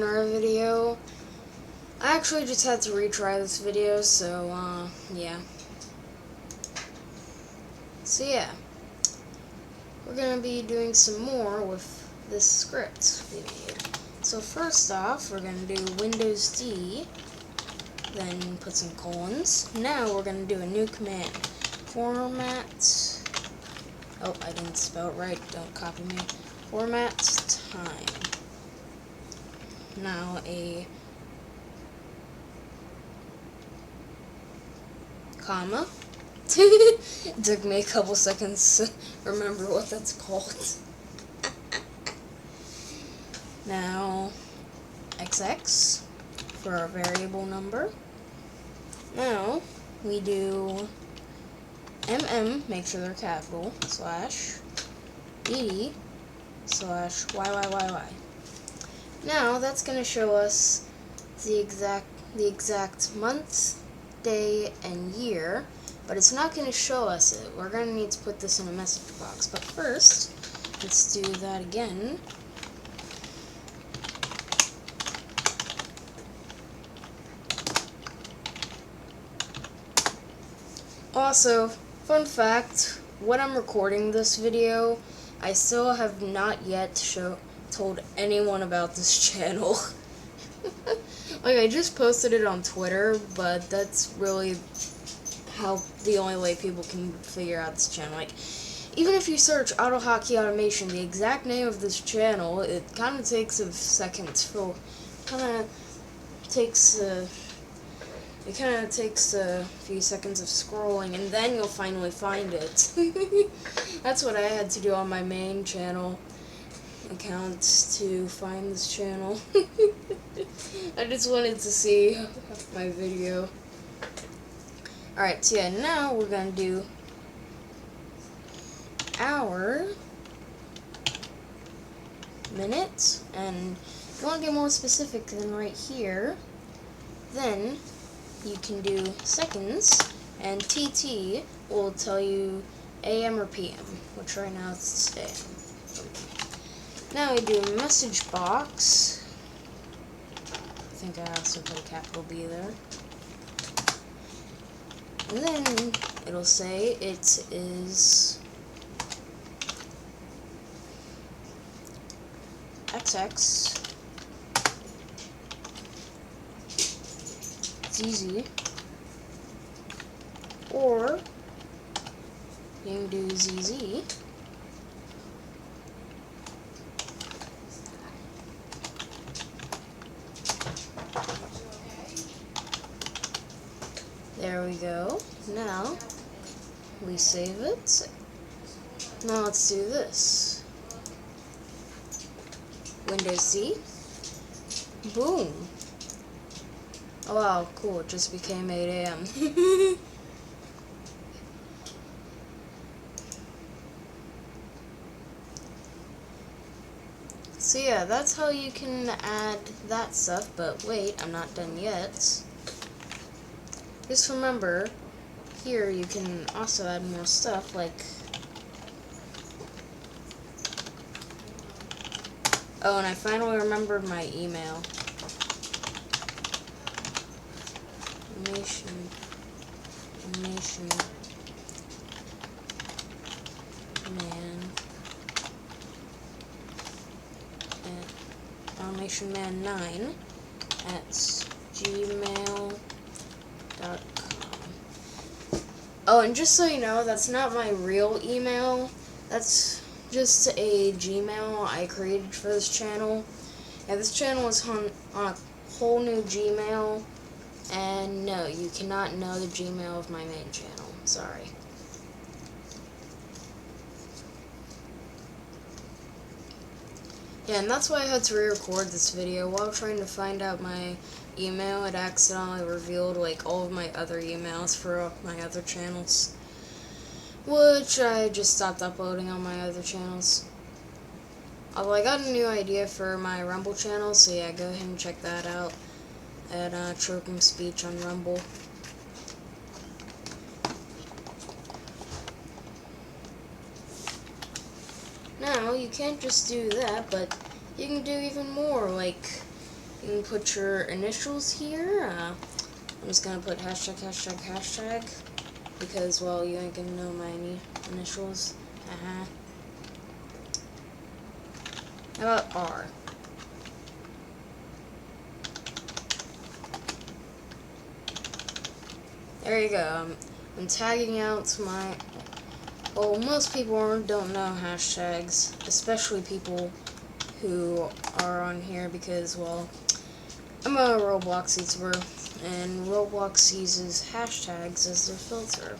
our video. I actually just had to retry this video, so, yeah. So, yeah. We're gonna be doing some more with this script we made. So, first off, we're gonna do Windows D, then put some colons. Now, we're gonna do a new command. Format. Oh, I didn't spell it right. Don't copy me. Format time. Now a comma. It took me a couple seconds to remember what that's called. Now XX for our variable number. Now we do make sure they're capital, /dd /YYYY. Now that's going to show us the exact month, day, and year, but it's not going to show us it. We're going to need to put this in a message box. But first, let's do that again. Also, fun fact, when I'm recording this video, I still have not yet told anyone about this channel. Like, I just posted it on Twitter, but that's really the only way people can figure out this channel. Like, even if you search Autohotkey Automation, the exact name of this channel, it kind of takes a second to It kind of takes a few seconds of scrolling, and then you'll finally find it. That's what I had to do on my main channel account to find this channel. I just wanted to see my video. Alright, so yeah, now we're going to do hour, minute, and if you want to get more specific than right here, then you can do seconds, and TT will tell you AM or PM, which right now it's AM. Now we do message box. I think I also put a capital B there. And then it'll say it is XX ZZ, or you can do ZZ, there we go. Now we save it. Now let's do this. Windows D, boom. Oh wow, cool, it just became 8 AM. So yeah, that's how you can add that stuff, but wait, I'm not done yet. Just remember, here you can also add more stuff, like... Oh, and I finally remembered my email. Automation man 9 at gmail.com. Oh, and just so you know, that's not my real email. That's just a Gmail I created for this channel. Yeah, this channel is on a whole new Gmail. And no, you cannot know the Gmail of my main channel. Sorry. Yeah, and that's why I had to re-record this video. While trying to find out my email, it accidentally revealed like all of my other emails for my other channels, which I just stopped uploading on my other channels. Although I got a new idea for my Rumble channel, so yeah, go ahead and check that out at Tropium Speech on Rumble. Now, you can't just do that, but you can do even more, like You can put your initials here. I'm just gonna put hashtag, hashtag, hashtag, because, well, you ain't gonna know my initials. How about R? There you go. I'm tagging out my... Well, most people don't know hashtags, especially people who are on here because, well, I'm a Roblox YouTuber, and Roblox uses hashtags as their filter.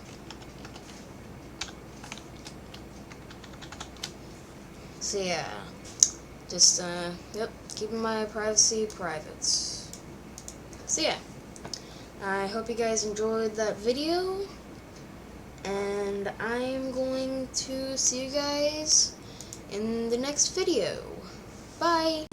So yeah, just, yep, keeping my privacy private. So yeah, I hope you guys enjoyed that video, and I'm going to see you guys in the next video. Bye!